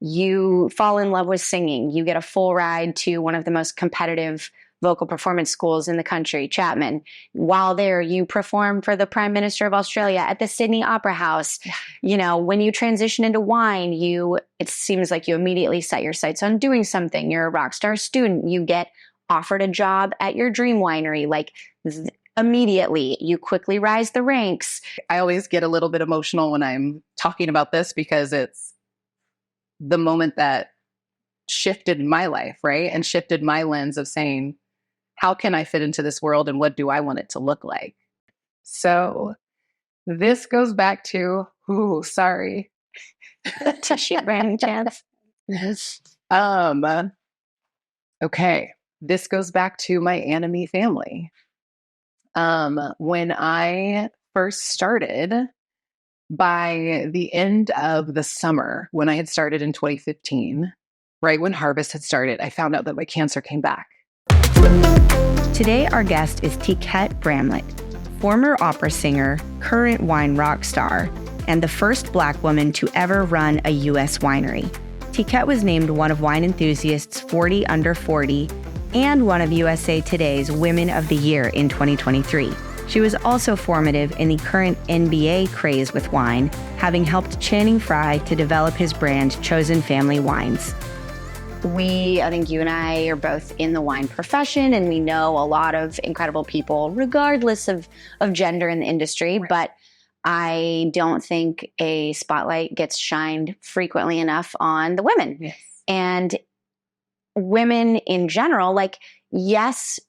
You fall in love with singing. You get a full ride to one of the most competitive vocal performance schools in the country, Chapman. While there, you perform for the Prime Minister of Australia at the Sydney Opera House. You know, when you transition into wine, it seems like you immediately set your sights on doing something. You're a rock star student. You get offered a job at your dream winery. Like immediately, you quickly rise the ranks. I always get a little bit emotional when I'm talking about this because it's the moment that shifted my life, right? And shifted my lens of saying, how can I fit into this world and what do I want it to look like? So this goes back to, sorry. Tissue brand chance. Okay. This goes back to my Anime family. When I first started, by the end of the summer, when I had started in 2015, right when harvest had started, I found out that my cancer came back. Today, our guest is Tiquette Bramlett, former opera singer, current wine rock star, and the first Black woman to ever run a US winery. Tiquette was named one of Wine Enthusiast's 40 Under 40 and one of USA Today's Women of the Year in 2023. She was also formative in the current NBA craze with wine, having helped Channing Frye to develop his brand Chosen Family Wines. I think you and I are both in the wine profession, and we know a lot of incredible people, regardless of gender in the industry. Right. But I don't think a spotlight gets shined frequently enough on the women. Yes. And women in general, like, yes,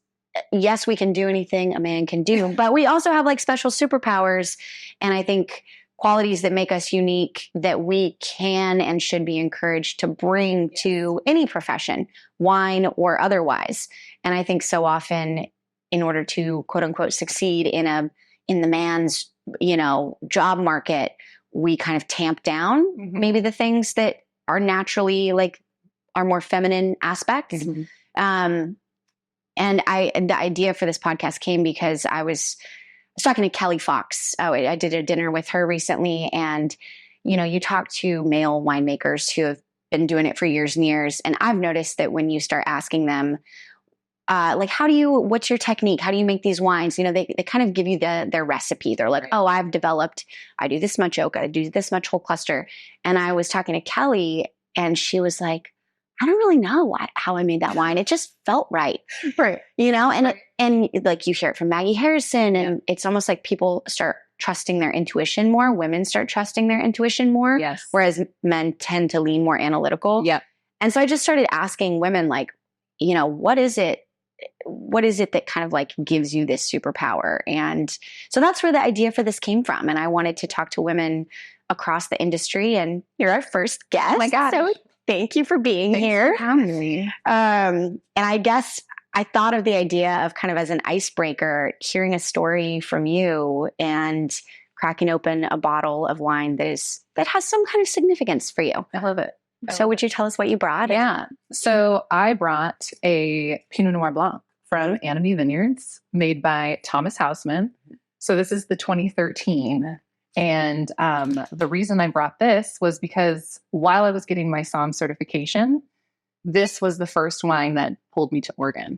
we can do anything a man can do, but we also have like special superpowers. And I think qualities that make us unique that we can and should be encouraged to bring to any profession, wine or otherwise. And I think so often, in order to quote unquote succeed in the man's, job market, we kind of tamp down maybe the things that are naturally like our more feminine aspects. And the idea for this podcast came because I was talking to Kelly Fox. I did a dinner with her recently, and you talk to male winemakers who have been doing it for years and years, and I've noticed that when you start asking them, what's your technique? How do you make these wines? They kind of give you their recipe. They're like, oh, I do this much oak, I do this much whole cluster. And I was talking to Kelly, and she was like, I don't really know how I made that wine. It just felt right. Right. And like you hear it from Maggie Harrison, and it's almost like people start trusting their intuition more. Women start trusting their intuition more. Yes. Whereas men tend to lean more analytical. Yeah. And so I just started asking women, like, what is it that kind of like gives you this superpower? And so that's where the idea for this came from. And I wanted to talk to women across the industry, and you're our first guest. Oh my God. So thank you for being here. Thanks for having me. And I guess I thought of the idea of kind of as an icebreaker, hearing a story from you and cracking open a bottle of wine that has some kind of significance for you. I love it. So would you tell us what you brought? Yeah. So I brought a Pinot Noir Blanc from Anime Vineyards made by Thomas Hausman. So this is the 2013. And the reason I brought this was because while I was getting my SOM certification, this was the first wine that pulled me to Oregon.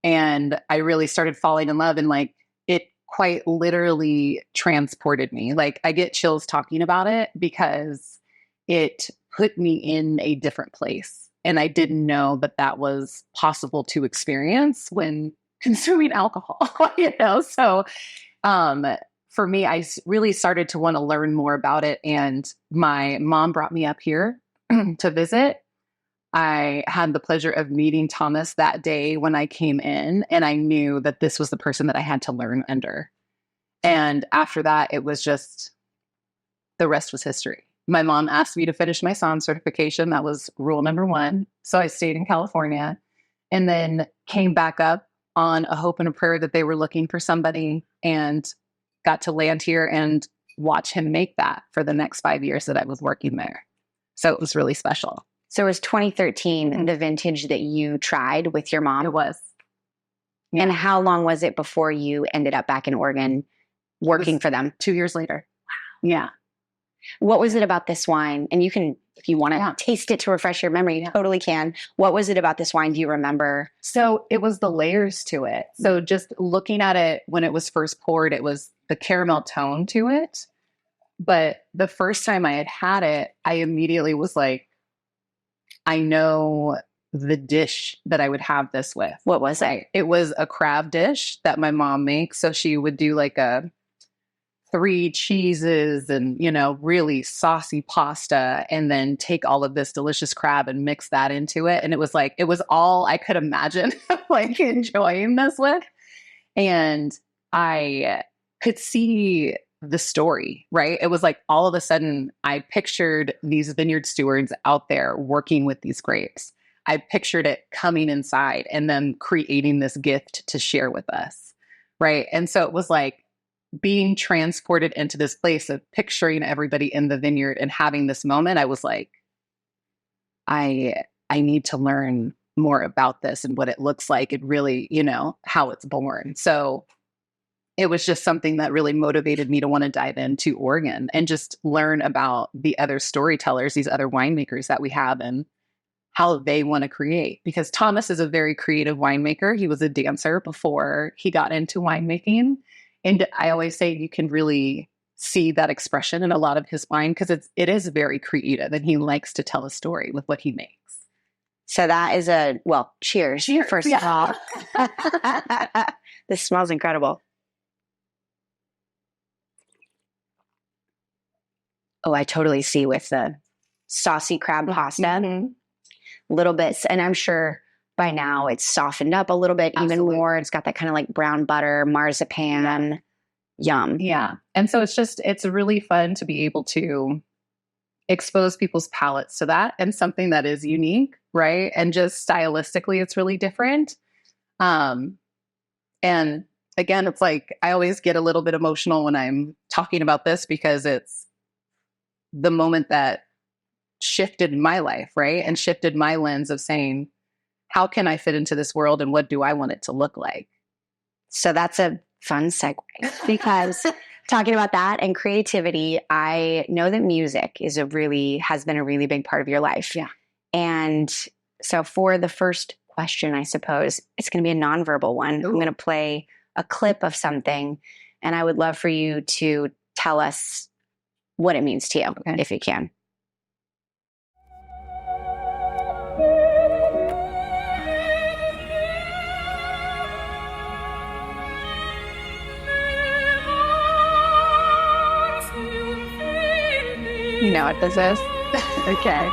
And I really started falling in love, and like it quite literally transported me. Like I get chills talking about it because it put me in a different place. And I didn't know that was possible to experience when consuming alcohol, So for me, I really started to want to learn more about it. And my mom brought me up here to visit. I had the pleasure of meeting Thomas that day when I came in, and I knew that this was the person that I had to learn under. And after that, it was just, the rest was history. My mom asked me to finish my SOM certification. That was rule number 1. So I stayed in California and then came back up on a hope and a prayer that they were looking for somebody, and got to land here and watch him make that for the next 5 years that I was working there. So it was really special. So it was 2013, the vintage that you tried with your mom? It was. Yeah. And how long was it before you ended up back in Oregon working for them? 2 years later. Wow. Yeah. What was it about this wine? And you can if you want to taste it to refresh your memory, you totally can. What was it about this wine? Do you remember? So it was the layers to it. So just looking at it when it was first poured, it was the caramel tone to it. But the first time I had it, I immediately was like, I know the dish that I would have this with. What was it? It was a crab dish that my mom makes. So she would do like a 3 cheeses and, really saucy pasta, and then take all of this delicious crab and mix that into it. And it was all I could imagine like enjoying this with. And I could see the story, right? It was like all of a sudden I pictured these vineyard stewards out there working with these grapes. I pictured it coming inside and then creating this gift to share with us, right? And so it was like being transported into this place of picturing everybody in the vineyard and having this moment. I was like, I need to learn more about this and what it looks like and really, how it's born. So it was just something that really motivated me to want to dive into Oregon and just learn about the other storytellers, these other winemakers that we have, and how they want to create. Because Thomas is a very creative winemaker. He was a dancer before he got into winemaking. And I always say you can really see that expression in a lot of his wine because it is very creative, and he likes to tell a story with what he makes. So that is cheers. First of all. This smells incredible. Oh, I totally see with the saucy crab pasta. Mm-hmm. Little bits, and I'm sure by now it's softened up a little bit. Absolutely. Even more. It's got that kind of like brown butter, marzipan. Yum. Yeah. And so it's really fun to be able to expose people's palates to that and something that is unique, right? And just stylistically, it's really different. And again, it's like I always get a little bit emotional when I'm talking about this because it's the moment that shifted my life, right? And shifted my lens of saying, how can I fit into this world and what do I want it to look like? So that's a fun segue because talking about that and creativity, I know that music has been a really big part of your life. Yeah. And so for the first question, I suppose it's going to be a nonverbal one. Ooh. I'm going to play a clip of something, and I would love for you to tell us what it means to you, if you can. You know what this is? Okay.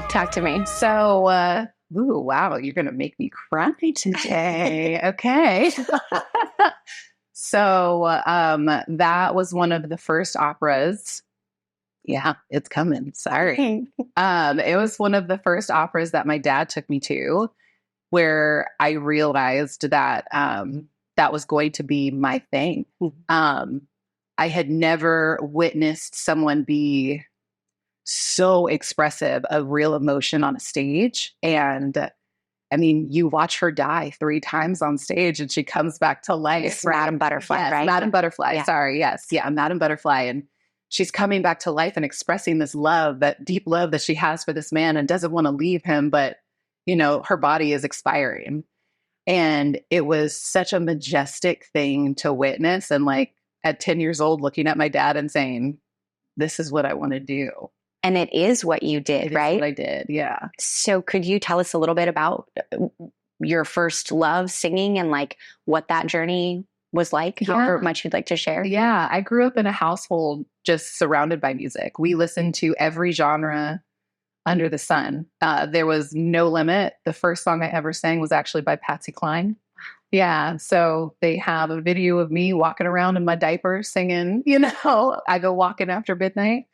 Talk to me. So, wow, you're going to make me cry today. Okay. So, that was one of the first operas. Yeah, it's coming. Sorry. It was one of the first operas that my dad took me to, where I realized that, that was going to be my thing. I had never witnessed someone be so expressive of real emotion on a stage. And I mean, you watch her die 3 times on stage and she comes back to life. It's Madame Butterfly, yes, right? Madame Butterfly. Yeah. Sorry. Yes. Yeah. Madame Butterfly. And she's coming back to life and expressing this love, that deep love that she has for this man and doesn't want to leave him. But, her body is expiring. And it was such a majestic thing to witness. And like at 10 years old, looking at my dad and saying, this is what I want to do. And it is what you did, right? What I did, yeah. So could you tell us a little bit about your first love singing and like what that journey was like? Yeah. However much you'd like to share. Yeah, I grew up in a household just surrounded by music. We listened to every genre under the sun. There was no limit. The first song I ever sang was actually by Patsy Cline. Yeah, so they have a video of me walking around in my diaper singing, I go walking after midnight.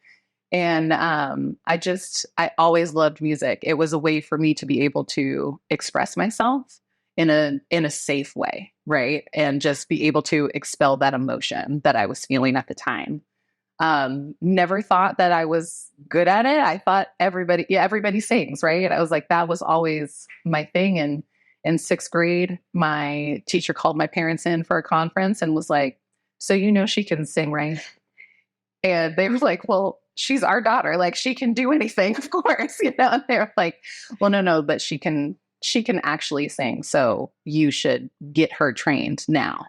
And I always loved music. It was a way for me to be able to express myself in a safe way, right? And just be able to expel that emotion that I was feeling at the time. Never thought that I was good at it. I thought everybody sings, right? I was like, that was always my thing. And in 6th grade, my teacher called my parents in for a conference and was like, so she can sing, right? And they were like, well, she's our daughter. Like, she can do anything, of course, And they're like, well, no, but she can actually sing. So you should get her trained now.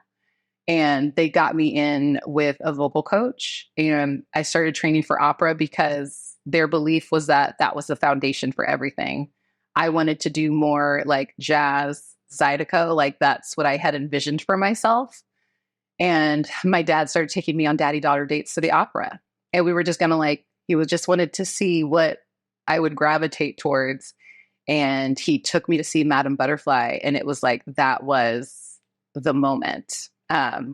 And they got me in with a vocal coach. And I started training for opera because their belief was that that was the foundation for everything. I wanted to do more like jazz, zydeco, like that's what I had envisioned for myself. And my dad started taking me on daddy-daughter dates to the opera. And we were just he was just wanted to see what I would gravitate towards. And he took me to see Madame Butterfly. And it was like, that was the moment.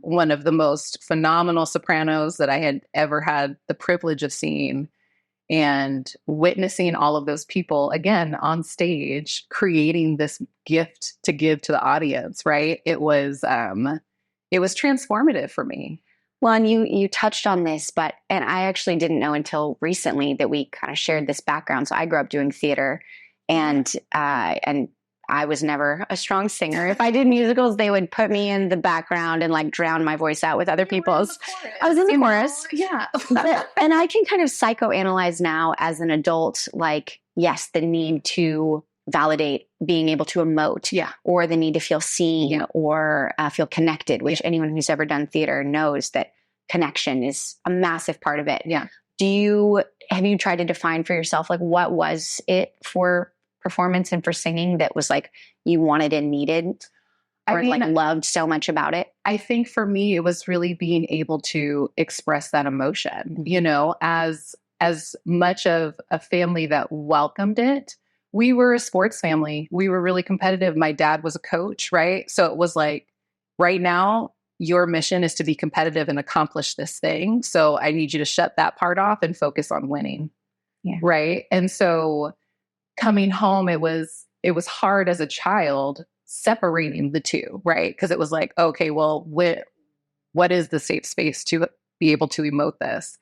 One of the most phenomenal sopranos that I had ever had the privilege of seeing, and witnessing all of those people again on stage, creating this gift to give to the audience. Right. It was transformative for me. Well, and you touched on this, and I actually didn't know until recently that we kind of shared this background. So I grew up doing theater, and I was never a strong singer. If I did musicals, they would put me in the background and like drown my voice out with other people's. I was in the chorus. Yeah. And I can kind of psychoanalyze now as an adult, like, yes, the need to validate being able to emote, or the need to feel seen, or feel connected, which anyone who's ever done theater knows that connection is a massive part of it. Yeah. Have you tried to define for yourself, like, what was it for performance and for singing that was like you wanted and needed, or like loved so much about it? I think for me, it was really being able to express that emotion, as much of a family that welcomed it. We were a sports family. We were really competitive. My dad was a coach, right? So it was like, right now, your mission is to be competitive and accomplish this thing. So I need you to shut that part off and focus on winning. Yeah. Right. And so coming home, it was hard as a child separating the two, right? Because it was like, okay, well, what is the safe space to be able to emote this?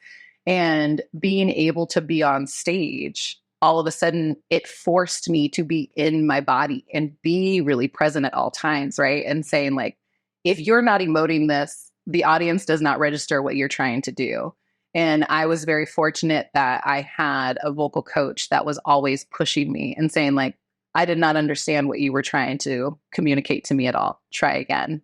And being able to be on stage, all of a sudden, it forced me to be in my body and be really present at all times, right? And saying like, if you're not emoting this, the audience does not register what you're trying to do. And I was very fortunate that I had a vocal coach that was always pushing me and saying like, I did not understand what you were trying to communicate to me at all. Try again.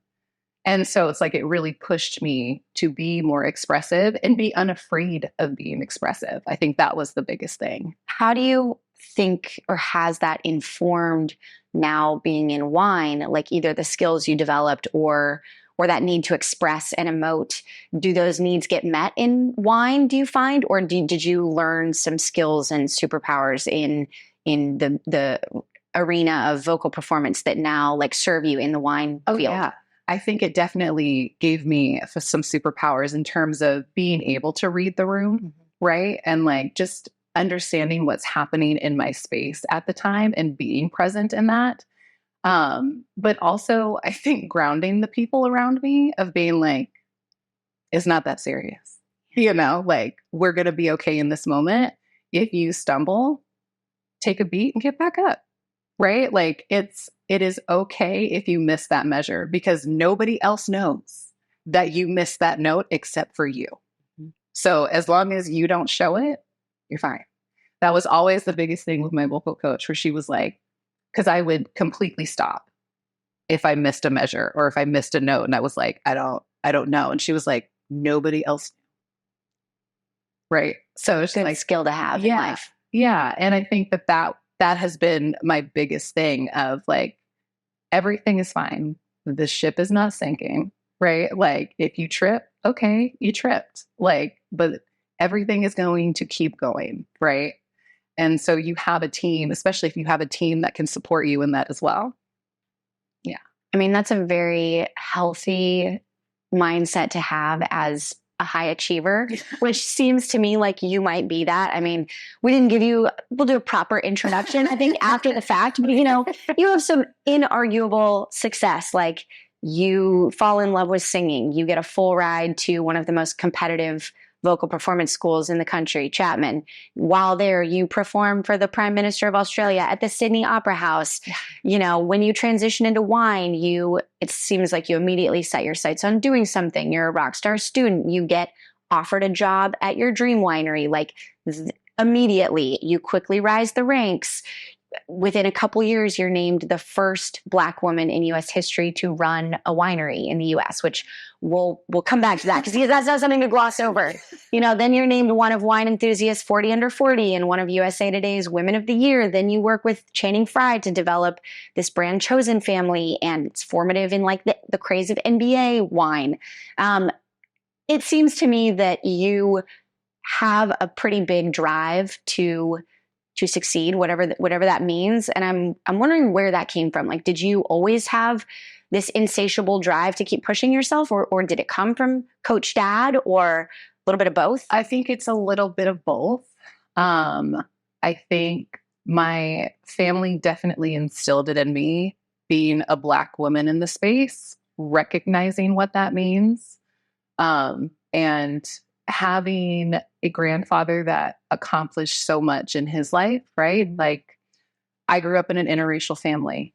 And so it's like, it really pushed me to be more expressive and be unafraid of being expressive. I think that was the biggest thing. How do you think, or has that informed now being in wine, like either the skills you developed or that need to express and emote? Do those needs get met in wine, do you find? Or did you learn some skills and superpowers in the arena of vocal performance that now like serve you in the wine field? Yeah. I think it definitely gave me some superpowers in terms of being able to read the room, right? And like just understanding what's happening in my space at the time and being present in that. But also, I think grounding the people around me of being like, it's not that serious. Like, we're going to be okay in this moment. If you stumble, take a beat and get back up, right? Like, it is okay if you miss that measure, because nobody else knows that you missed that note except for you. So as long as you don't show it, you're fine. That was always the biggest thing with my vocal coach, where she was like, because I would completely stop if I missed a measure or if I missed a note. And I was like, I don't know. And she was like, nobody else knew. Right. So it's good like skill to have in life. Yeah. And I think that has been my biggest thing of like, everything is fine. The ship is not sinking. Right. Like, if you trip, okay, you tripped. Like, but everything is going to keep going. Right. And so you have a team, especially if you have a team that can support you in that as well. Yeah. I mean, that's a very healthy mindset to have as a high achiever, which seems to me like you might be that. I mean, we'll do a proper introduction, I think, after the fact, but you have some inarguable success. Like, you fall in love with singing. You get a full ride to one of the most competitive vocal performance schools in the country, Chapman. While there, you perform for the Prime Minister of Australia at the Sydney Opera House. When you transition into wine, it seems like you immediately set your sights on doing something. You're a rock star student. You get offered a job at your dream winery, like immediately you quickly rise the ranks. Within a couple years, you're named the first Black woman in U.S. history to run a winery in the U.S., which we'll come back to that because that's not something to gloss over. Then you're named one of Wine Enthusiast's 40 Under 40 and one of USA Today's Women of the Year. Then you work with Channing Frye to develop this brand Chosen family, and it's formative in like the craze of NBA wine. It seems to me that you have a pretty big drive to succeed, whatever that means. And I'm wondering where that came from. Like, did you always have this insatiable drive to keep pushing yourself, or did it come from Coach Dad, or a little bit of both? I think it's a little bit of both. I think my family definitely instilled it in me, being a Black woman in the space, recognizing what that means, and having a grandfather that accomplished so much in his life, right? Like, I grew up in an interracial family.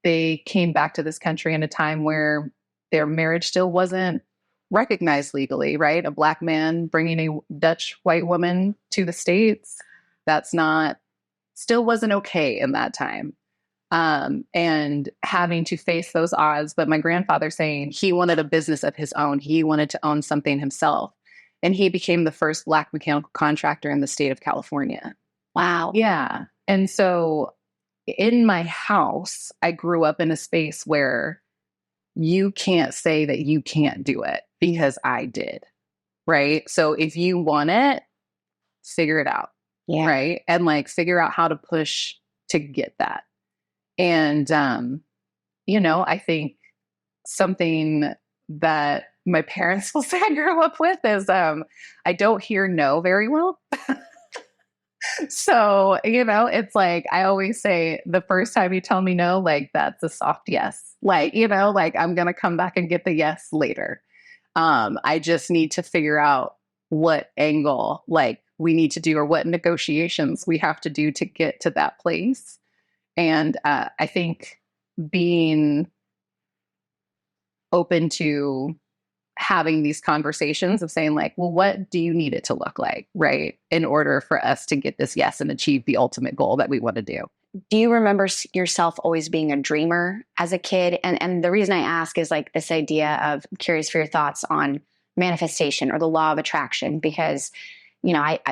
They came back to this country in a time where their marriage still wasn't recognized legally, right? A Black man bringing a Dutch white woman to the States, still wasn't okay in that time. And having to face those odds, but my grandfather saying he wanted a business of his own. He wanted to own something himself. And he became the first Black mechanical contractor in the state of California. Wow. Yeah. And so in my house, I grew up in a space where you can't say that you can't do it because I did. Right. So if you want it, figure it out. Yeah. Right. And like figure out how to push to get that. And, I think something that my parents will say I grew up with is I don't hear no very well. So, it's like I always say the first time you tell me no, like that's a soft yes. Like, like I'm going to come back and get the yes later. I just need to figure out what angle like we need to do or what negotiations we have to do to get to that place. And I think being open to having these conversations of saying like, well, what do you need it to look like, right? In order for us to get this yes and achieve the ultimate goal that we want to do. Do you remember yourself always being a dreamer as a kid? And the reason I ask is like this idea of, I'm curious for your thoughts on manifestation or the law of attraction, because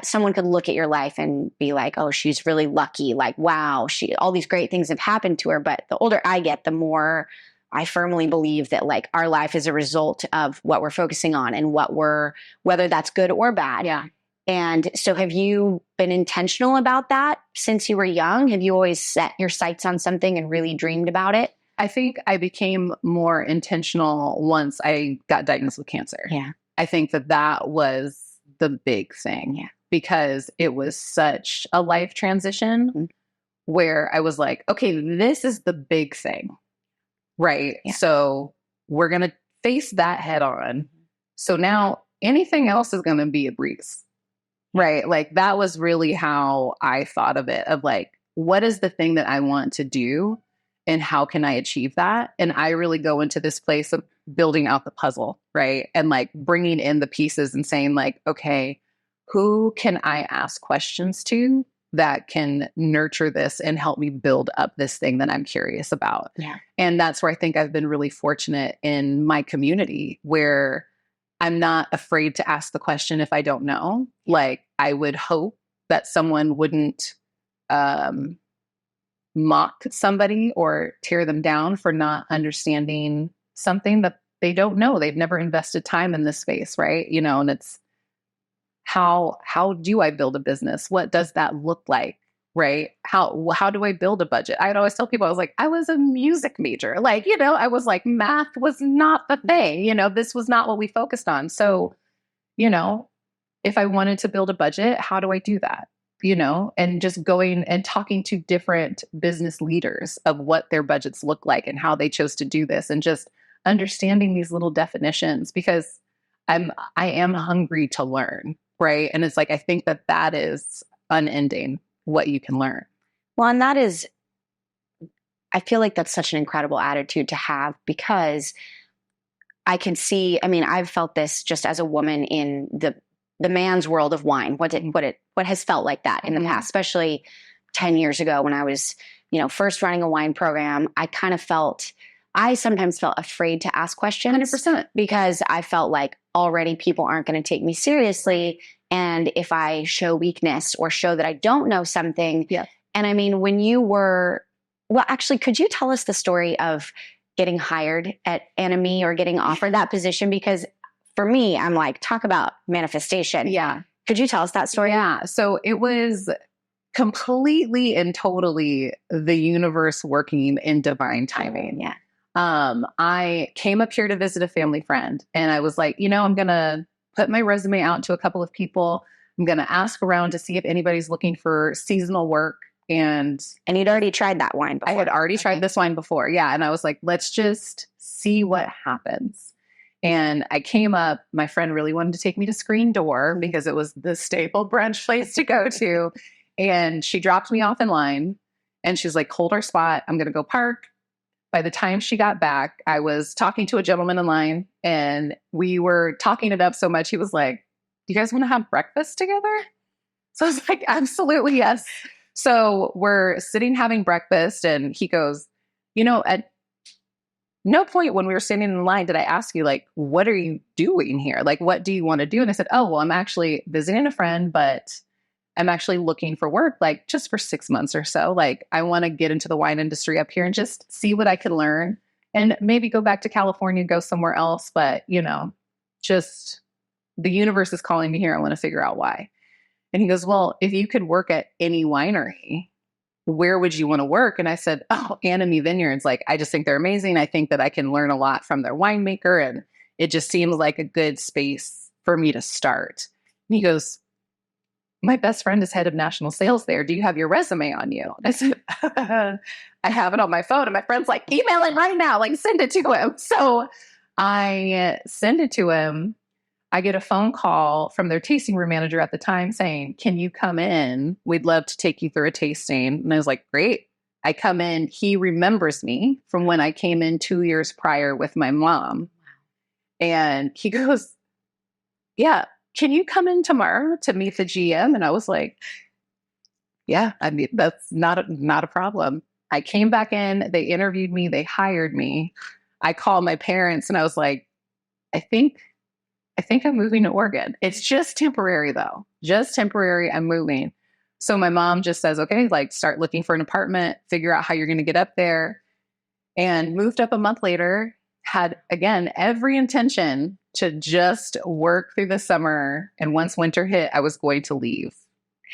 someone could look at your life and be like, oh, she's really lucky. Like, wow, all these great things have happened to her. But the older I get, the more I firmly believe that like our life is a result of what we're focusing on and whether that's good or bad. Yeah. And so have you been intentional about that since you were young? Have you always set your sights on something and really dreamed about it? I think I became more intentional once I got diagnosed with cancer. Yeah. I think that was the big thing, because it was such a life transition where I was like, okay, this is the big thing, right? Yeah. So we're going to face that head on. So now anything else is going to be a breeze, right? Like that was really how I thought of it, of like, what is the thing that I want to do and how can I achieve that? And I really go into this place of building out the puzzle, right? And like bringing in the pieces and saying like, okay, who can I ask questions to that can nurture this and help me build up this thing that I'm curious about? Yeah. And that's where I think I've been really fortunate in my community, where I'm not afraid to ask the question if I don't know. Like I would hope that someone wouldn't mock somebody or tear them down for not understanding something that they don't know. They've never invested time in this space, right? And it's how do I build a business? What does that look like, right? How do I build a budget? I'd always tell people, I was like, I was a music major. Like, I was like, math was not the thing, this was not what we focused on. So, if I wanted to build a budget, how do I do that? And just going and talking to different business leaders of what their budgets look like and how they chose to do this, and just understanding these little definitions, because I am hungry to learn, right? And it's like, I think that is unending what you can learn. Well, and I feel like that's such an incredible attitude to have, because I can see, I mean, I've felt this just as a woman in the man's world of wine, what has felt like that in the past, especially 10 years ago when I was, first running a wine program. I sometimes felt afraid to ask questions 100%. because I felt like already people aren't going to take me seriously. And if I show weakness or show that I don't know something. Yeah. And I mean, actually, could you tell us the story of getting hired at Enemy or getting offered that position? Because for me, I'm like, talk about manifestation. Yeah. Could you tell us that story? Yeah. So it was completely and totally the universe working in divine timing. Yeah. I came up here to visit a family friend, and I was like, I'm going to put my resume out to a couple of people. I'm going to ask around to see if anybody's looking for seasonal work. And you'd already tried that wine before. I had already tried this wine before. Yeah. And I was like, let's just see what happens. And I came up, my friend really wanted to take me to Screen Door because it was the staple brunch place to go to. And she dropped me off in line and she's like, hold our spot. I'm going to go park. By the time she got back, I was talking to a gentleman in line and we were talking it up so much. He was like, do you guys want to have breakfast together? So I was like, absolutely, yes. So we're sitting having breakfast and he goes, at no point when we were standing in line did I ask you, like, what are you doing here? Like, what do you want to do? And I said, oh, well, I'm actually visiting a friend, but I'm actually looking for work, like just for 6 months or so. Like, I want to get into the wine industry up here and just see what I can learn and maybe go back to California, go somewhere else. But, just the universe is calling me here. I want to figure out why. And he goes, well, if you could work at any winery, where would you want to work? And I said, oh, Enemy Vineyards. Like, I just think they're amazing. I think that I can learn a lot from their winemaker. And it just seems like a good space for me to start. And he goes, my best friend is head of national sales there. Do you have your resume on you? I said, I have it on my phone. And my friend's like, email it right now. Like, send it to him. So I send it to him. I get a phone call from their tasting room manager at the time saying, can you come in? We'd love to take you through a tasting. And I was like, great. I come in. He remembers me from when I came in 2 years prior with my mom. And he goes, yeah, can you come in tomorrow to meet the GM? And I was like, yeah, I mean, that's not a problem. I came back in. They interviewed me. They hired me. I called my parents and I was like, I think I'm moving to Oregon. It's just temporary though. Just temporary. I'm moving. So my mom just says, okay, like start looking for an apartment, figure out how you're going to get up there. And moved up a month later, had again, every intention to just work through the summer. And once winter hit, I was going to leave.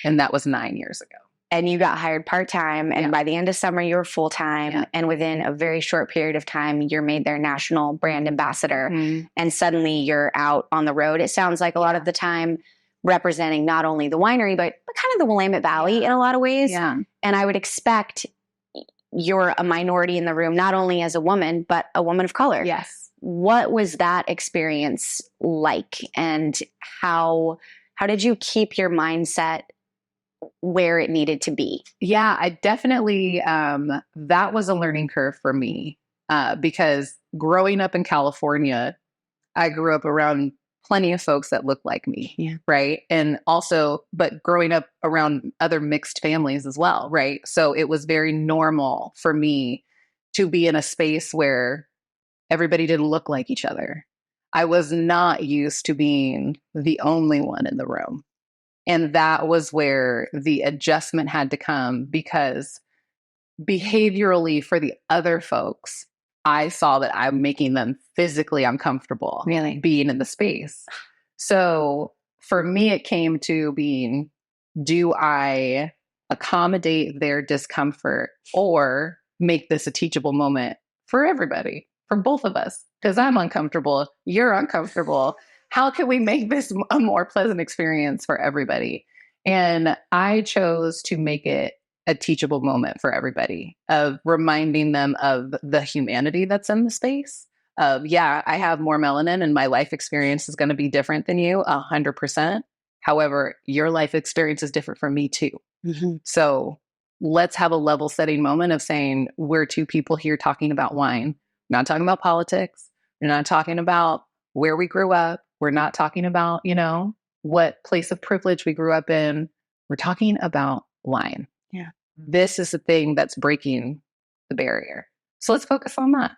And that was 9 years ago. And you got hired part-time. And by the end of summer, you were full-time. Yeah. And within a very short period of time, you're made their national brand ambassador. Mm-hmm. And suddenly you're out on the road. It sounds like a lot of the time representing not only the winery, but kind of the Willamette Valley in a lot of ways. Yeah. And I would expect you're a minority in the room, not only as a woman, but a woman of color. Yes. What was that experience like? And how did you keep your mindset where it needed to be? Yeah, I definitely, that was a learning curve for me because growing up in California, I grew up around plenty of folks that look like me, right? And also, but growing up around other mixed families as well, right? So it was very normal for me to be in a space where everybody didn't look like each other. I was not used to being the only one in the room. And that was where the adjustment had to come because behaviorally for the other folks, I saw that I'm making them physically uncomfortable being in the space. So for me, it came to being, do I accommodate their discomfort or make this a teachable moment for everybody, for both of us? Because I'm uncomfortable, you're uncomfortable. How can we make this a more pleasant experience for everybody? And I chose to make it a teachable moment for everybody, of reminding them of the humanity that's in the space. Of, yeah, I have more melanin and my life experience is going to be different than you 100%. However, your life experience is different from me too. Mm-hmm. So let's have a level setting moment of saying, we're two people here talking about wine, not talking about politics. We're not talking about where we grew up. We're not talking about, what place of privilege we grew up in. We're talking about wine. Yeah. This is the thing that's breaking the barrier. So let's focus on that.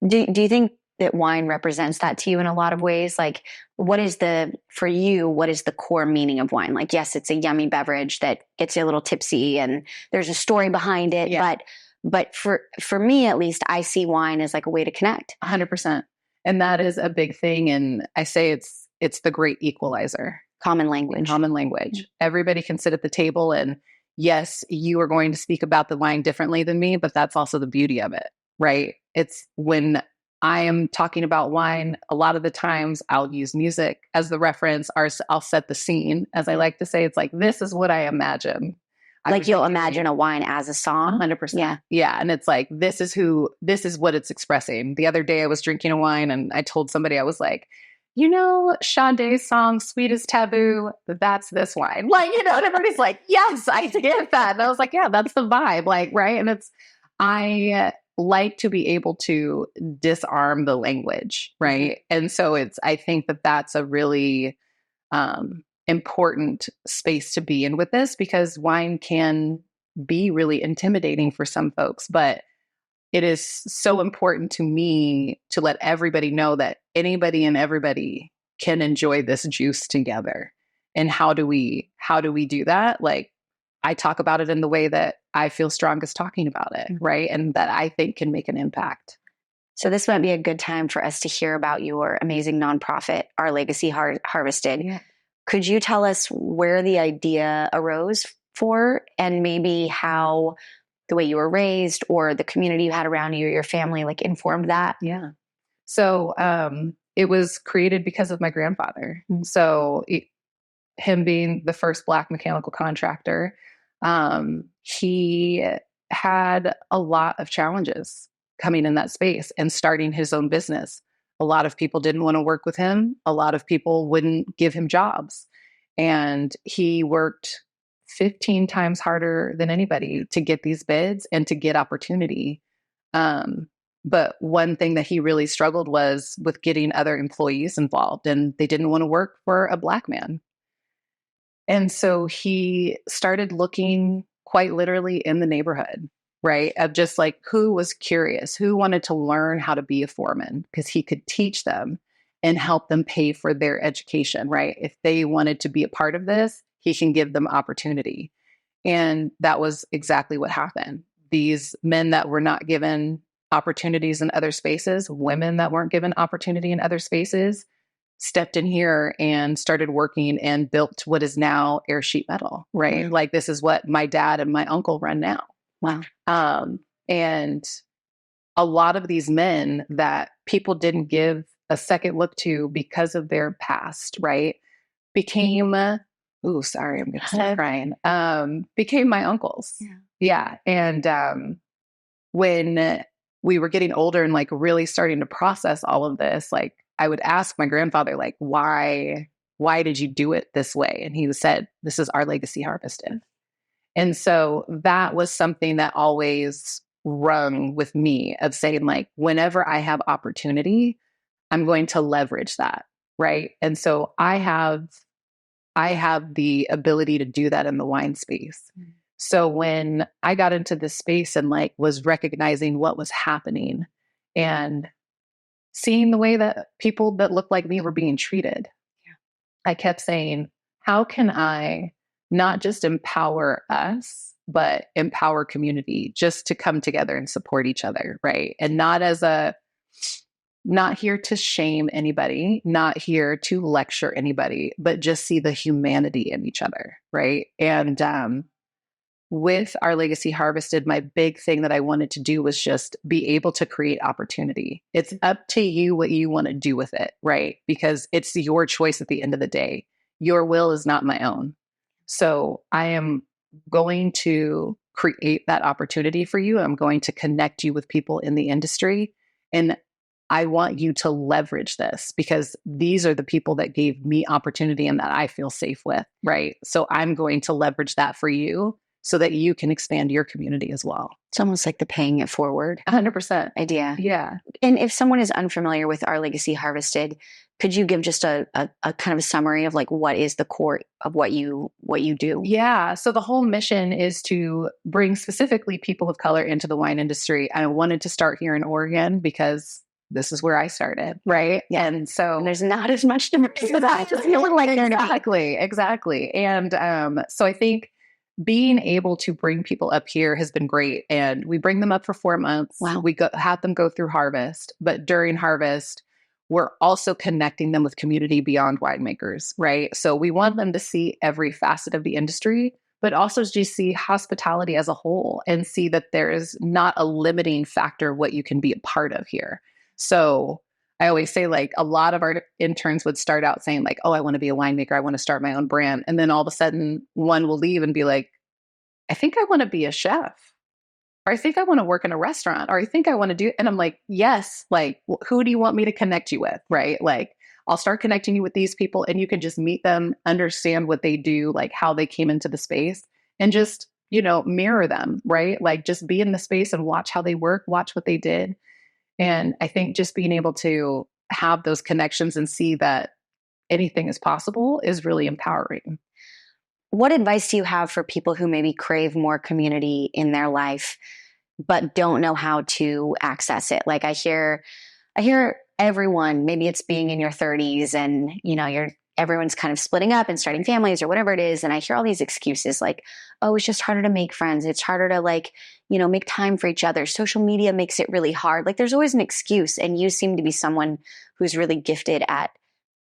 Do you think that wine represents that to you in a lot of ways? Like, what is the core meaning of wine? Like, yes, it's a yummy beverage that gets you a little tipsy and there's a story behind it. Yeah. But for me, at least, I see wine as like a way to connect. 100%. And that is a big thing. And I say it's the great equalizer. Common language. Everybody can sit at the table, and yes, you are going to speak about the wine differently than me, but that's also the beauty of it, right? It's when I am talking about wine, a lot of the times I'll use music as the reference, or I'll set the scene. As I like to say, it's like, this is what I imagine. Like you'll imagine a wine as a song? 100%. Yeah. And it's like, this is what it's expressing. The other day I was drinking a wine and I told somebody, I was like, Sade's song, Sweet as Taboo, that's this wine. Like, and everybody's like, yes, I get that. And I was like, yeah, that's the vibe. Like, right. And I like to be able to disarm the language. Right. And so I think that that's a really important space to be in with this, because wine can be really intimidating for some folks, but it is so important to me to let everybody know that anybody and everybody can enjoy this juice together. And how do we do that? Like, I talk about it in the way that I feel strongest talking about it, right? And that I think can make an impact. So this might be a good time for us to hear about your amazing nonprofit, Our Legacy Harvested. Yeah. Could you tell us where the idea arose for, and maybe how the way you were raised or the community you had around you or your family like informed that? Yeah. So it was created because of my grandfather. So him being the first Black mechanical contractor, he had a lot of challenges coming in that space and starting his own business. A lot of people didn't want to work with him. A lot of people wouldn't give him jobs. And he worked 15 times harder than anybody to get these bids and to get opportunity. But one thing that he really struggled was with getting other employees involved, and they didn't want to work for a Black man. And so he started looking quite literally in the neighborhood, right? Of just like, who was curious, who wanted to learn how to be a foreman, because he could teach them and help them pay for their education, right? If they wanted to be a part of this, he can give them opportunity. And that was exactly what happened. These men that were not given opportunities in other spaces, women that weren't given opportunity in other spaces, stepped in here and started working and built what is now Air Sheet Metal, right? Wow. Like, this is what my dad and my uncle run now. Wow. And a lot of these men that people didn't give a second look to because of their past, right, became, sorry, I'm going to start crying, became my uncles. Yeah. And when we were getting older and like really starting to process all of this, like, I would ask my grandfather, like, why did you do it this way? And he said, this is Our Legacy Harvested. And so that was something that always rung with me, of saying, like, whenever I have opportunity, I'm going to leverage that. Right. And so I have the ability to do that in the wine space. Mm-hmm. So when I got into this space and like was recognizing what was happening and seeing the way that people that looked like me were being treated, I kept saying, how can I not just empower us, but empower community just to come together and support each other, right? And not here to shame anybody, not here to lecture anybody, but just see the humanity in each other, right? And with Our Legacy Harvested, my big thing that I wanted to do was just be able to create opportunity. It's up to you what you want to do with it, right? Because it's your choice at the end of the day. Your will is not my own. So I am going to create that opportunity for you. I'm going to connect you with people in the industry. And I want you to leverage this, because these are the people that gave me opportunity and that I feel safe with, right? So I'm going to leverage that for you so that you can expand your community as well. It's almost like the paying it forward 100%. idea. Yeah. And if someone is unfamiliar with Our Legacy Harvested, could you give just a kind of a summary of like what is the core of what you do? Yeah. So the whole mission is to bring specifically people of color into the wine industry. I wanted to start here in Oregon because this is where I started, right? Yeah. And so And there's not as much diversity as I just feel like exactly. And so I think being able to bring people up here has been great. And we bring them up for 4 months. Wow. We have them go through harvest, but during harvest, we're also connecting them with community beyond winemakers, right? So we want them to see every facet of the industry, but also just see hospitality as a whole and see that there is not a limiting factor of what you can be a part of here. So I always say, like, a lot of our interns would start out saying like, oh, I want to be a winemaker. I want to start my own brand. And then all of a sudden one will leave and be like, I think I want to be a chef, or I think I want to work in a restaurant, or I think I want to do, and I'm like, yes, like, who do you want me to connect you with? Right. Like, I'll start connecting you with these people and you can just meet them, understand what they do, like how they came into the space, and just, mirror them, right? Like, just be in the space and watch how they work, watch what they did. And I think just being able to have those connections and see that anything is possible is really empowering. What advice do you have for people who maybe crave more community in their life, but don't know how to access it? Like I hear everyone, maybe it's being in your 30s and, everyone's kind of splitting up and starting families or whatever it is. And I hear all these excuses like, oh, it's just harder to make friends. It's harder to make time for each other. Social media makes it really hard. Like there's always an excuse. And you seem to be someone who's really gifted at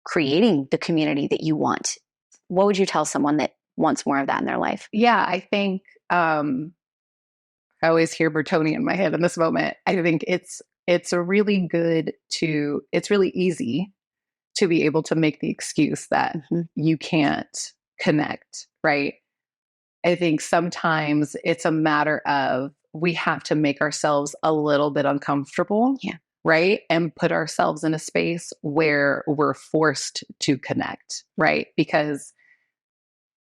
creating the community that you want. What would you tell someone that wants more of that in their life? Yeah, I think I always hear Bertoni in my head in this moment. I think it's really easy to be able to make the excuse that you can't connect, right? I think sometimes it's a matter of we have to make ourselves a little bit uncomfortable, right? And put ourselves in a space where we're forced to connect, right? Because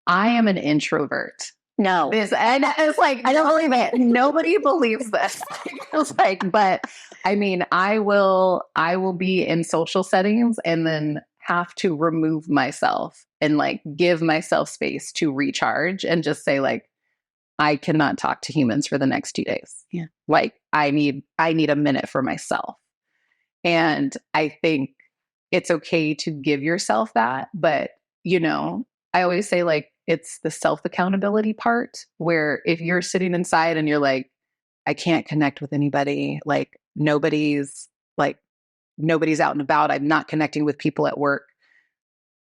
I am an introvert. No. And it's like, I don't believe it. Nobody believes this. It's like, but I mean, I will be in social settings and then have to remove myself and like give myself space to recharge and just say like, I cannot talk to humans for the next 2 days. Yeah. Like I need a minute for myself. And I think it's okay to give yourself that. But, I always say like, it's the self-accountability part where if you're sitting inside and you're like, I can't connect with anybody, like nobody's out and about, I'm not connecting with people at work.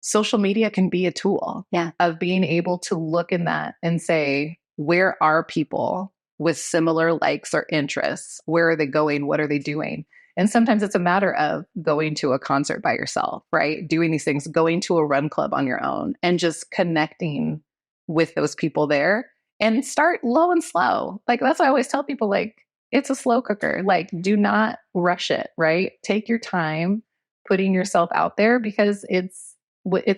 Social media can be a tool of being able to look in that and say, where are people with similar likes or interests? Where are they going? What are they doing? And sometimes it's a matter of going to a concert by yourself, right? Doing these things, going to a run club on your own and just connecting with those people there, and start low and slow. Like that's what I always tell people, like it's a slow cooker. Like do not rush it, right? Take your time putting yourself out there because it's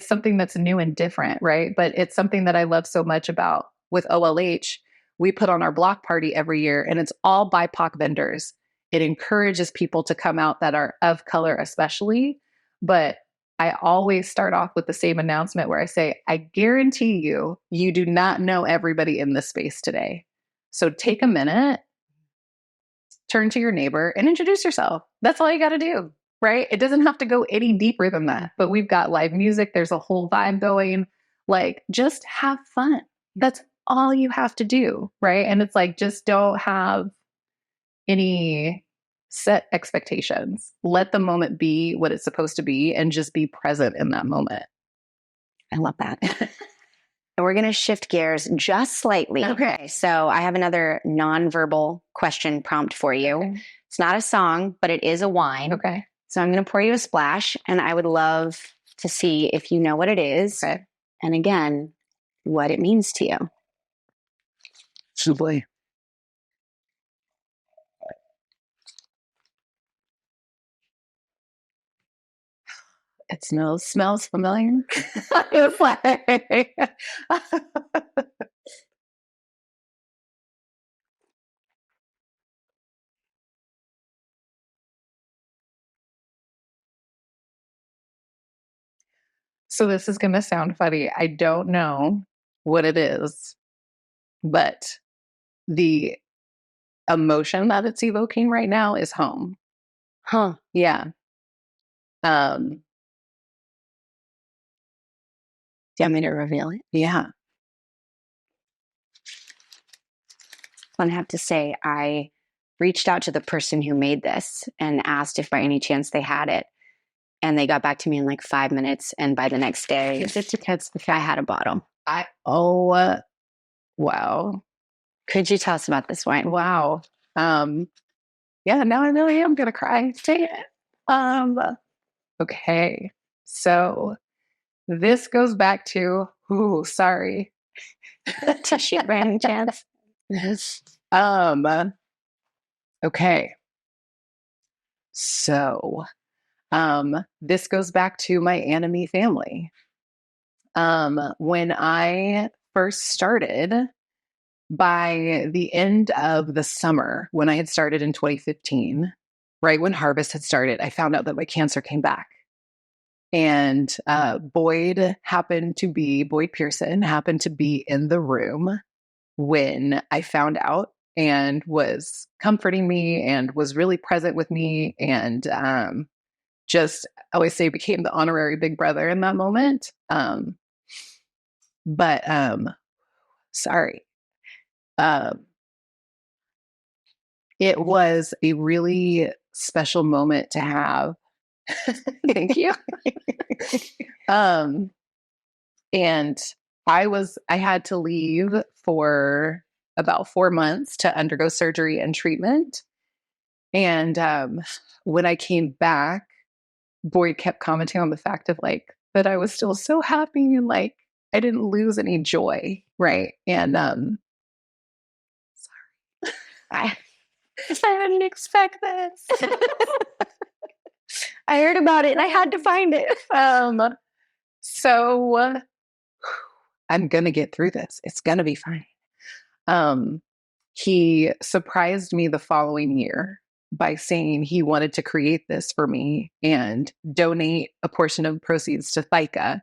something that's new and different, right? But it's something that I love so much about with OLH. We put on our block party every year and it's all BIPOC vendors. It encourages people to come out that are of color, especially. But I always start off with the same announcement where I say, I guarantee you do not know everybody in this space today. So take a minute, turn to your neighbor and introduce yourself. That's all you got to do, right? It doesn't have to go any deeper than that. But we've got live music. There's a whole vibe going. Like, just have fun. That's all you have to do, right? And it's like, just don't have any set expectations. Let the moment be what it's supposed to be and just be present in that moment. I love that. And we're going to shift gears just slightly. Okay. So I have another nonverbal question prompt for you. Okay. It's not a song, but it is a wine. Okay. So I'm going to pour you a splash and I would love to see if you know what it is. Okay. And again, what it means to you. Souffle. It smells familiar. It was like So this is going to sound funny. I don't know what it is, but the emotion that it's evoking right now is home. Huh. Yeah. Do you want me to reveal it? Yeah. I have to say, I reached out to the person who made this and asked if by any chance they had it. And they got back to me in like 5 minutes. And by the next day, I had a bottle. Wow. Could you tell us about this wine? Wow. Yeah, now I really am gonna cry. Dang it. Okay. So this goes back to sorry. Tissue by any chance? Okay. So this goes back to my Anime family. When I first started, by the end of the summer, when I had started in 2015, right when harvest had started, I found out that my cancer came back. And Boyd Pearson happened to be in the room when I found out and was comforting me and was really present with me and just, I always say, became the honorary big brother in that moment. But sorry. It was a really special moment to have. Thank you. And I had to leave for about 4 months to undergo surgery and treatment. And when I came back, Boyd kept commenting on the fact of like that I was still so happy and like I didn't lose any joy, right? And sorry, I didn't expect this. I heard about it and I had to find it. So I'm gonna get through this. It's gonna be fine. He surprised me the following year by saying he wanted to create this for me and donate a portion of proceeds to THICA,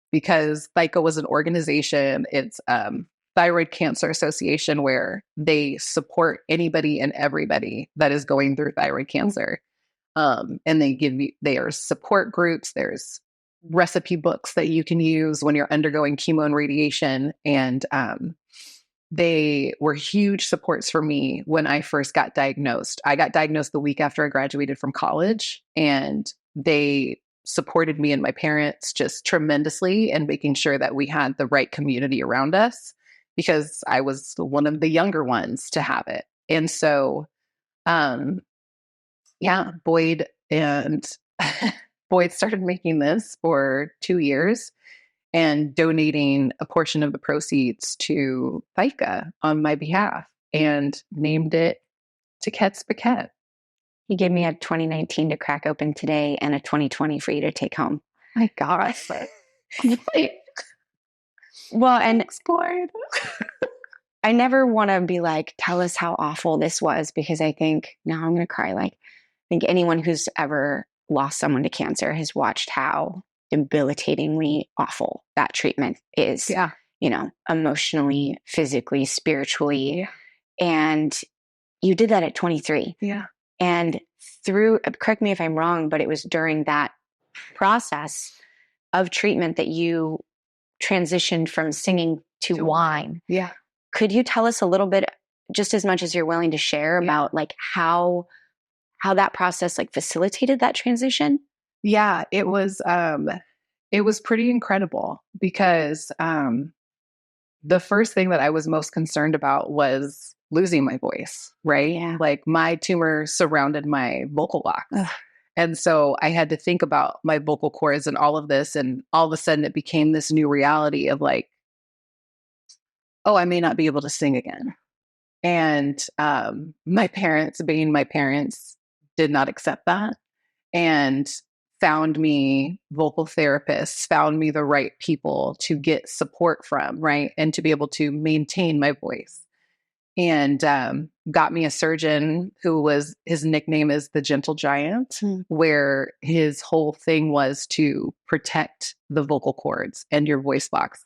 because THICA was an organization. It's Thyroid Cancer Association, where they support anybody and everybody that is going through thyroid cancer. And there's support groups, there's recipe books that you can use when you're undergoing chemo and radiation. And they were huge supports for me when I first got diagnosed. I got diagnosed the week after I graduated from college, and they supported me and my parents just tremendously in making sure that we had the right community around us, because I was one of the younger ones to have it. And so, Boyd started making this for 2 years and donating a portion of the proceeds to THICA on my behalf and named it Tiquette Bramlett. He gave me a 2019 to crack open today and a 2020 for you to take home. My gosh. Well, and explored. I never want to be like, tell us how awful this was, because I think now I'm going to cry. Like, I think anyone who's ever lost someone to cancer has watched how debilitatingly awful that treatment is. Yeah. You know, emotionally, physically, spiritually. Yeah. And you did that at 23. Yeah. And correct me if I'm wrong, but it was during that process of treatment that you transitioned from singing to wine. Yeah. Could you tell us a little bit, just as much as you're willing to share, about like how that process like facilitated that transition? Yeah, it was pretty incredible, because the first thing that I was most concerned about was losing my voice, right? Yeah. Like my tumor surrounded my vocal box. Ugh. And so I had to think about my vocal cords and all of this. And all of a sudden it became this new reality of like, oh, I may not be able to sing again. And my parents, being my parents, did not accept that and found me vocal therapists, found me the right people to get support from, right? And to be able to maintain my voice. and got me a surgeon his nickname is the Gentle Giant, where his whole thing was to protect the vocal cords and your voice box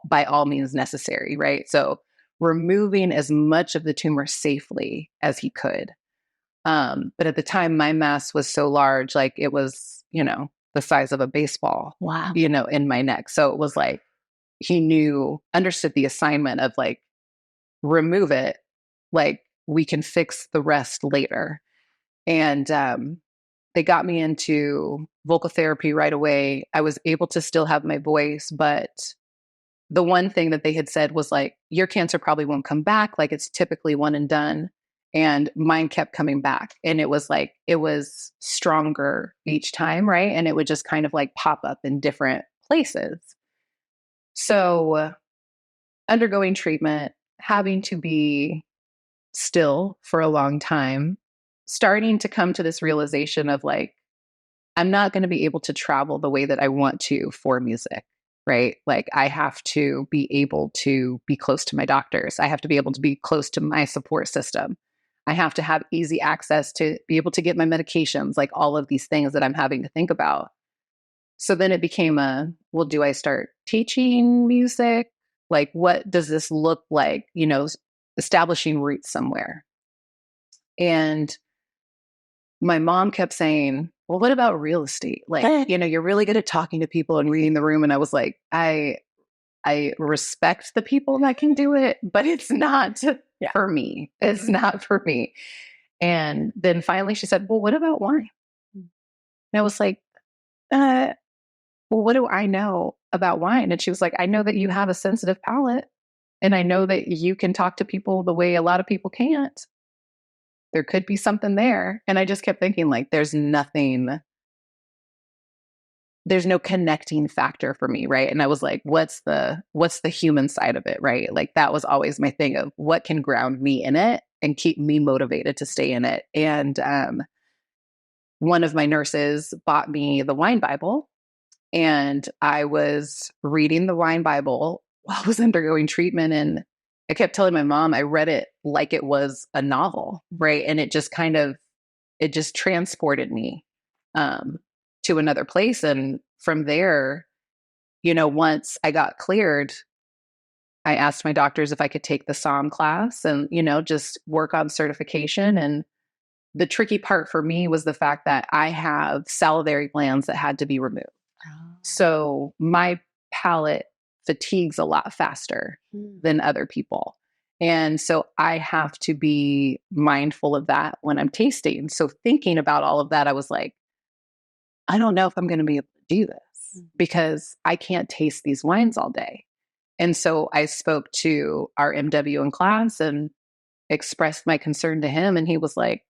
by all means necessary, right? So removing as much of the tumor safely as he could. But at the time, my mass was so large, like it was, the size of a baseball, Wow. In my neck. So it was like, he understood the assignment of like, remove it, like we can fix the rest later. And they got me into vocal therapy right away. I was able to still have my voice, but the one thing that they had said was like, your cancer probably won't come back. Like it's typically one and done. And mine kept coming back. And it was like, it was stronger each time, right? And it would just kind of like pop up in different places. So undergoing treatment, having to be still for a long time, starting to come to this realization of like, I'm not going to be able to travel the way that I want to for music, right? Like I have to be able to be close to my doctors. I have to be able to be close to my support system. I have to have easy access to be able to get my medications, like all of these things that I'm having to think about. So then it became well, do I start teaching music? Like, what does this look like? Establishing roots somewhere. And my mom kept saying, well, what about real estate? Like, you're really good at talking to people and reading the room. And I was like, I respect the people that can do it, but it's not for me. It's not for me. And then finally she said, well, what about wine? And I was like, well, what do I know about wine? And she was like, I know that you have a sensitive palate. And I know that you can talk to people the way a lot of people can't. There could be something there. And I just kept thinking like, there's no connecting factor for me. Right. And I was like, what's the human side of it? Right. Like that was always my thing of what can ground me in it and keep me motivated to stay in it. And one of my nurses bought me the wine Bible, and I was reading the wine Bible while I was undergoing treatment. And I kept telling my mom, I read it like it was a novel. Right. And it just transported me to another place. And from there, once I got cleared, I asked my doctors if I could take the Somm class and, just work on certification. And the tricky part for me was the fact that I have salivary glands that had to be removed. So my palate fatigues a lot faster than other people. And so I have to be mindful of that when I'm tasting. So thinking about all of that, I was like, I don't know if I'm going to be able to do this because I can't taste these wines all day. And so I spoke to our MW in class and expressed my concern to him. And he was like,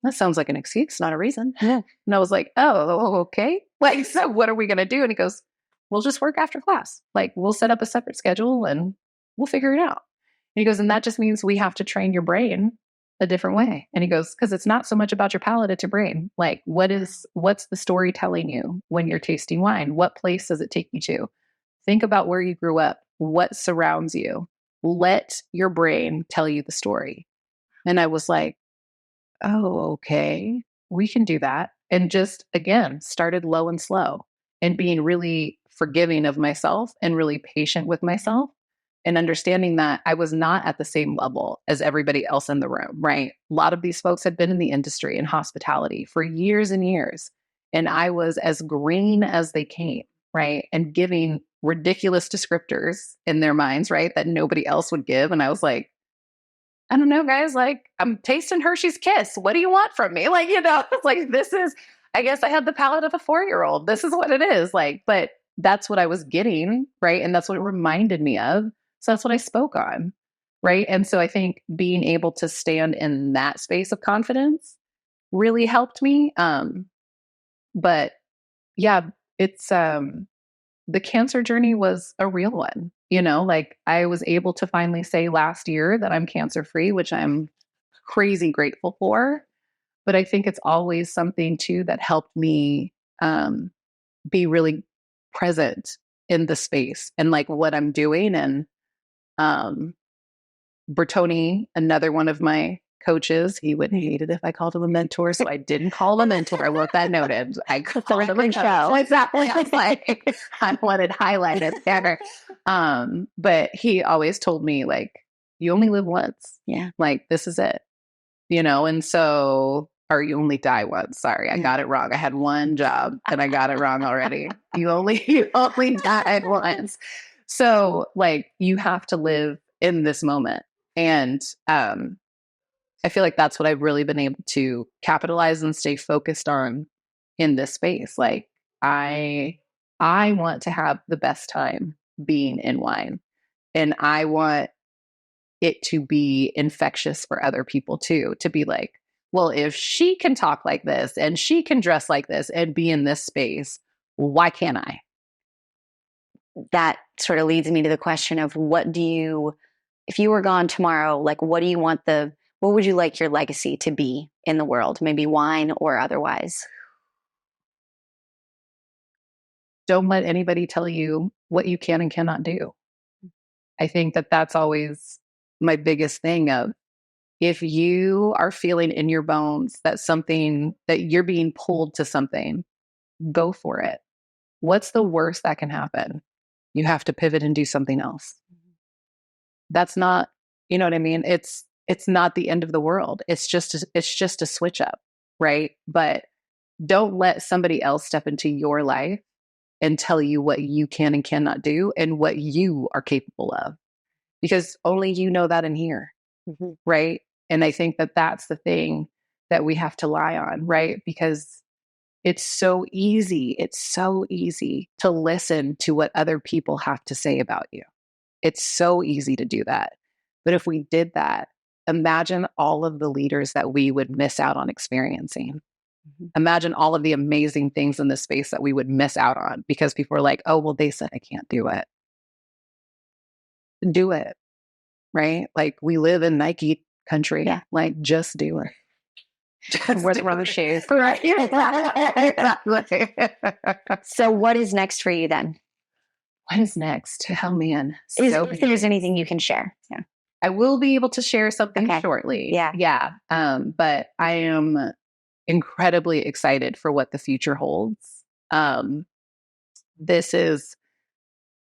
that sounds like an excuse, not a reason. And I was like, oh, okay. Like, so what are we going to do? And he goes, we'll just work after class. Like, we'll set up a separate schedule and we'll figure it out. And he goes, and that just means we have to train your brain a different way. And he goes, because it's not so much about your palate, it's your brain. Like, what's the story telling you when you're tasting wine? What place does it take you to? Think about where you grew up, what surrounds you. Let your brain tell you the story. And I was like, oh, okay, we can do that. And just, again, started low and slow and being really forgiving of myself and really patient with myself and understanding that I was not at the same level as everybody else in the room, right? A lot of these folks had been in the industry and hospitality for years and years. And I was as green as they came, right? And giving ridiculous descriptors in their minds, right? That nobody else would give. And I was like, I don't know, guys, like I'm tasting Hershey's Kiss. What do you want from me? Like, it's like, I guess I had the palate of a 4-year-old. This is what it is like, but that's what I was getting. Right. And that's what it reminded me of. So that's what I spoke on. Right. And so I think being able to stand in that space of confidence really helped me. But yeah, it's, the cancer journey was a real one. Like I was able to finally say last year that I'm cancer free, which I'm crazy grateful for. But I think it's always something too that helped me be really present in the space and like what I'm doing. And Bertoni, another one of my coaches, he would hate it if I called him a mentor, so I didn't call him a mentor. I wrote that noted. I called him a coach. Show. Exactly. I was like, I wanted highlighted there. But he always told me, like, you only live once. Yeah. Like, this is it. And so, or you only die once. Sorry, I got it wrong. I had one job and I got it wrong already. You only died once. So, like, you have to live in this moment. And I feel like that's what I've really been able to capitalize and stay focused on in this space. Like, I want to have the best time being in wine, and I want it to be infectious for other people too, to be like, well, if she can talk like this and she can dress like this and be in this space, why can't I? That sort of leads me to the question of if you were gone tomorrow, like, what would you like your legacy to be in the world? Maybe wine or otherwise. Don't let anybody tell you what you can and cannot do. I think that that's always my biggest thing of, if you are feeling in your bones that you're being pulled to something, go for it. What's the worst that can happen? You have to pivot and do something else. That's not, you know what I mean? It's not the end of the world. It's just a switch up, right? But don't let somebody else step into your life and tell you what you can and cannot do and what you are capable of, because only you know that in here. Mm-hmm. Right. And I think that that's the thing that we have to lie on, right? Because it's so easy to listen to what other people have to say about you. It's so easy to do that. But if we did that, imagine all of the leaders that we would miss out on experiencing. Mm-hmm. Imagine all of the amazing things in this space that we would miss out on because people are like, oh, well, they said I can't do it. Do it. Right? Like, we live in Nike country. Yeah. Like, just do it. Just wear the rubber shoes. Right. So what is next for you then? What is next? Oh, man. If there's anything you can share. Yeah. I will be able to share something shortly. Yeah. Yeah. But I am incredibly excited for what the future holds. This is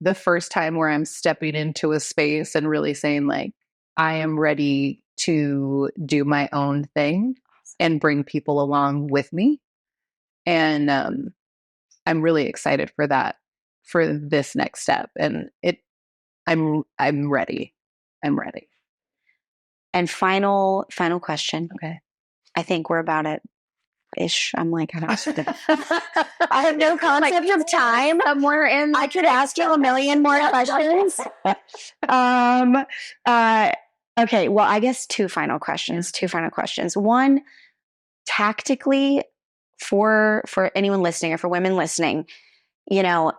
the first time where I'm stepping into a space and really saying, like, I am ready to do my own thing and bring people along with me. And I'm really excited for that, for this next step. And I'm ready. I'm ready. And final question. Okay. I think we're about it ish. I'm like, I have no concept of time. I could ask you a million more questions. Okay. Well, I guess two final questions. One, tactically, for anyone listening or for women listening, I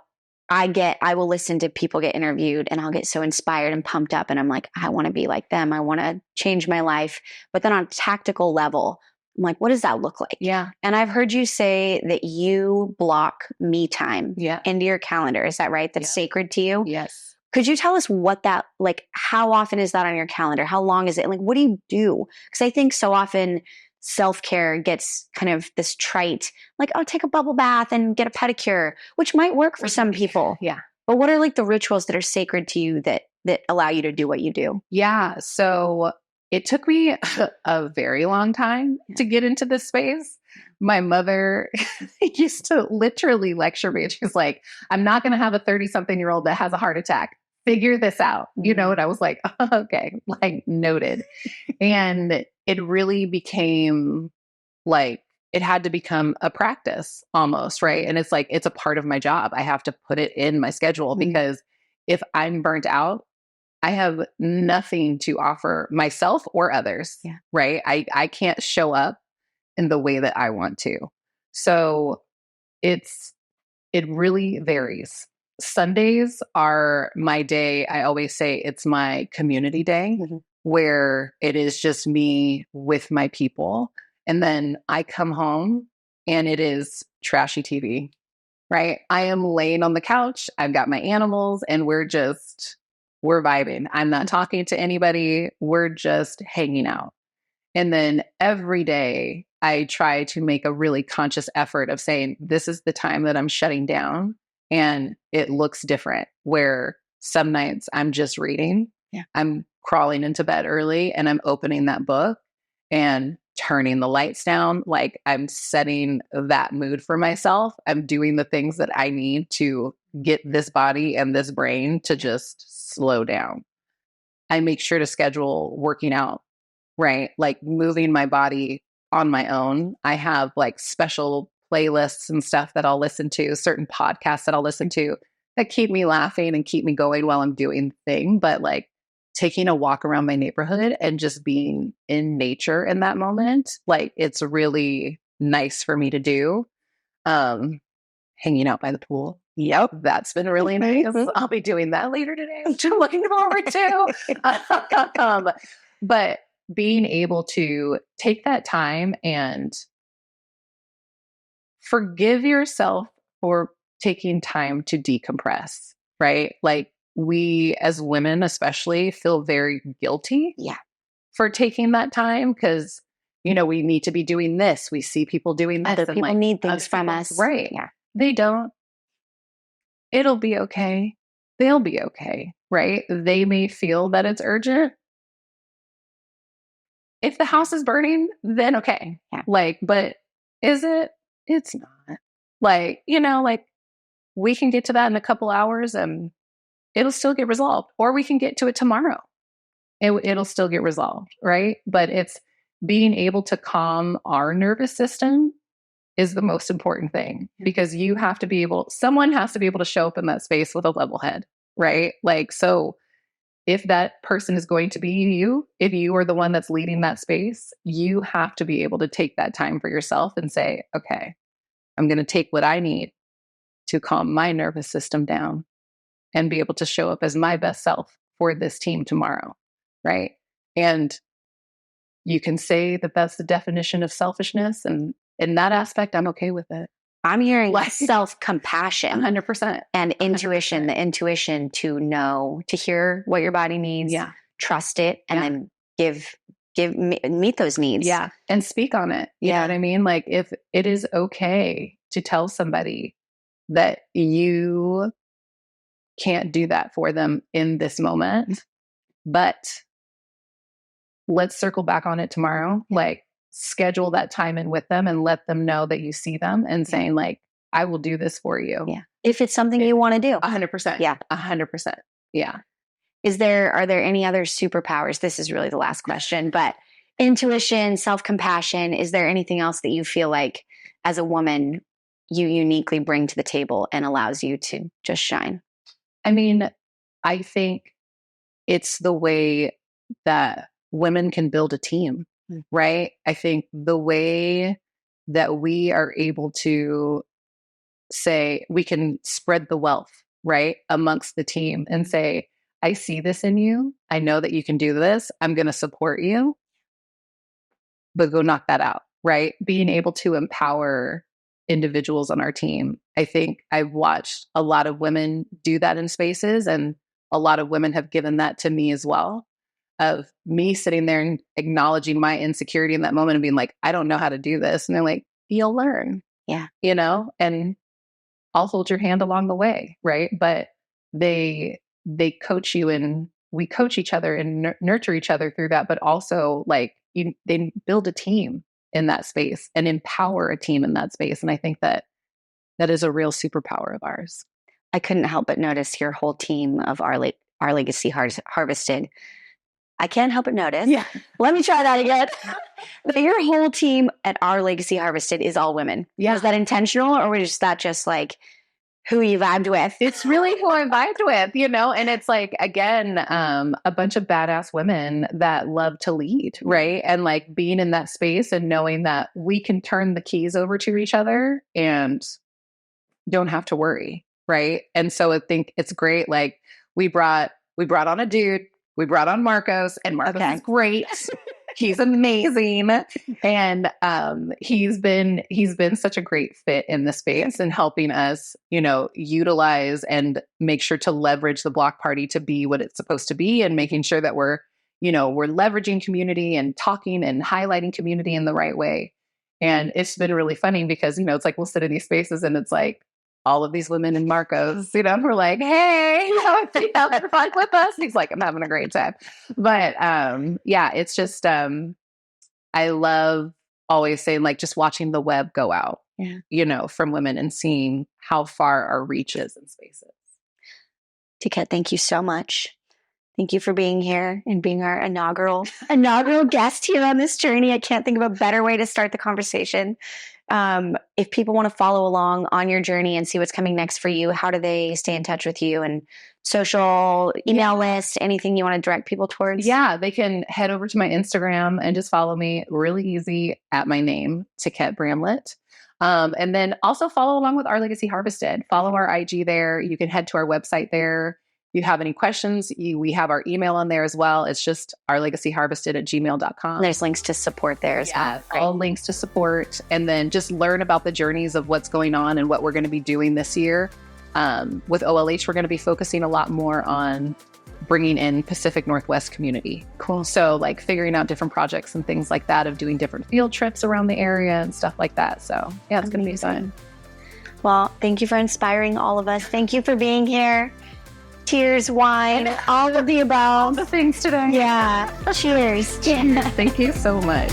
will listen to people get interviewed and I'll get so inspired and pumped up. And I'm like, I want to be like them. I want to change my life. But then on a tactical level, I'm like, what does that look like? Yeah. And I've heard you say that you block me time into your calendar. Is that right? That's sacred to you? Yes. Could you tell us what that, like, how often is that on your calendar? How long is it? Like, what do you do? Because I think so often self-care gets kind of this trite, like, oh, take a bubble bath and get a pedicure, which might work for some people. Yeah. But what are like the rituals that are sacred to you that allow you to do what you do? Yeah. So it took me a very long time to get into this space. My mother used to literally lecture me. She's like, I'm not going to have a 30-something-year-old that has a heart attack. Figure this out. And I was like, oh, okay, like, noted. And it really became like, it had to become a practice almost, right? And it's like, it's a part of my job. I have to put it in my schedule because if I'm burnt out, I have nothing to offer myself or others, right? I can't show up in the way that I want to. So it really varies. Sundays are my day. I always say it's my community day where it is just me with my people. And then I come home and it is trashy TV, right? I am laying on the couch. I've got my animals and we're just we're vibing. I'm not talking to anybody. We're just hanging out. And then every day I try to make a really conscious effort of saying, this is the time that I'm shutting down. And it looks different, where some nights I'm just reading. Yeah. I'm crawling into bed early and I'm opening that book and turning the lights down. Like, I'm setting that mood for myself. I'm doing the things that I need to get this body and this brain to just slow down. I make sure to schedule working out, right? Like moving my body on my own. I have like special playlists and stuff that I'll listen to, certain podcasts that I'll listen to that keep me laughing and keep me going while I'm doing the thing. But like taking a walk around my neighborhood and just being in nature in that moment, like it's really nice for me to do. Hanging out by the pool. Yep, that's been really nice. I'll be doing that later today, which I'm looking forward to. But being able to take that time and forgive yourself for taking time to decompress, right? Like, we as women especially feel very guilty for taking that time, because, you know, we need to be doing this. We see people doing this. Other people need things from us. Right. Yeah. They don't. It'll be okay. They'll be okay, right? They may feel that it's urgent. If the house is burning, then okay. Yeah. Like, but is it? It's not. Like, you know, like we can get to that in a couple hours and it'll still get resolved. Or we can get to it tomorrow. It'll still get resolved, right? But it's being able to calm our nervous system is the most important thing, because someone has to be able to show up in that space with a level head, right? Like, so if that person is going to be you, if you are the one that's leading that space, you have to be able to take that time for yourself and say, okay, I'm going to take what I need to calm my nervous system down and be able to show up as my best self for this team tomorrow, right? And you can say that that's the definition of selfishness, and in that aspect, I'm okay with it. I'm hearing self-compassion 100%. and intuition, the intuition to know, to hear what your body needs, trust it, and then meet those needs. Yeah. And speak on it. You know what I mean? Like, if it is okay to tell somebody that you can't do that for them in this moment, but let's circle back on it tomorrow. Like, schedule that time in with them and let them know that you see them and saying, like, I will do this for you. Yeah. If it's something you want to do. 100%. Yeah. 100%. Yeah. Are there any other superpowers? This is really the last question, but intuition, self-compassion, is there anything else that you feel like as a woman you uniquely bring to the table and allows you to just shine? I mean, I think it's the way that women can build a team, right? I think the way that we are able to say, we can spread the wealth, right, amongst the team and say, I see this in you. I know that you can do this. I'm going to support you, but go knock that out, right? Being able to empower individuals on our team. I think I've watched a lot of women do that in spaces, and a lot of women have given that to me as well, of me sitting there and acknowledging my insecurity in that moment and being like, I don't know how to do this. And they're like, you'll learn. Yeah. You know, and I'll hold your hand along the way. Right. But they coach you, and we coach each other and nurture each other through that. But also, like, they build a team in that space and empower a team in that space. And I think that is a real superpower of ours. I couldn't help but notice your whole team of Our Legacy Harvested. I can't help but notice. Yeah. Let me try that again. But your whole team at Our Legacy Harvested is all women. Yeah. Was that intentional, or was that just like who you vibed with? It's really who I vibed with, you know? And it's like, again, a bunch of badass women that love to lead, right? And like being in that space and knowing that we can turn the keys over to each other and don't have to worry, right? And so I think it's great. Like, we brought on a dude. We brought on Marcos, and Marcos is great. He's amazing. And he's been such a great fit in the space and helping us, utilize and make sure to leverage the block party to be what it's supposed to be, and making sure that we're leveraging community and talking and highlighting community in the right way. And it's been really funny because, it's like we'll sit in these spaces and it's like all of these women in Marcos, we're like, hey, have fun with us. He's like, I'm having a great time. But it's just, I love always saying, like, just watching the web go out, from women and seeing how far our reach is in spaces. Tiquette, thank you so much. Thank you for being here and being our inaugural guest here on this journey. I can't think of a better way to start the conversation. If people want to follow along on your journey and see what's coming next for you, how do they stay in touch with you? And social, email list, anything you want to direct people towards? Yeah, they can head over to my Instagram and just follow me, really easy, at my name, Tiquette Bramlett. And then also follow along with Our Legacy Harvested. Follow our IG there. You can head to our website there. If you have any questions, we have our email on there as well. It's just ourlegacyharvested@gmail.com. There's links to support there as well. Right? All links to support. And then just learn about the journeys of what's going on and what we're going to be doing this year. With OLH, we're going to be focusing a lot more on bringing in Pacific Northwest community. Cool. So like figuring out different projects and things like that, of doing different field trips around the area and stuff like that. So yeah, it's going to be fun. Well, thank you for inspiring all of us. Thank you for being here. Tears, wine, all of the above. All the things today. Yeah. Cheers. Thank you so much.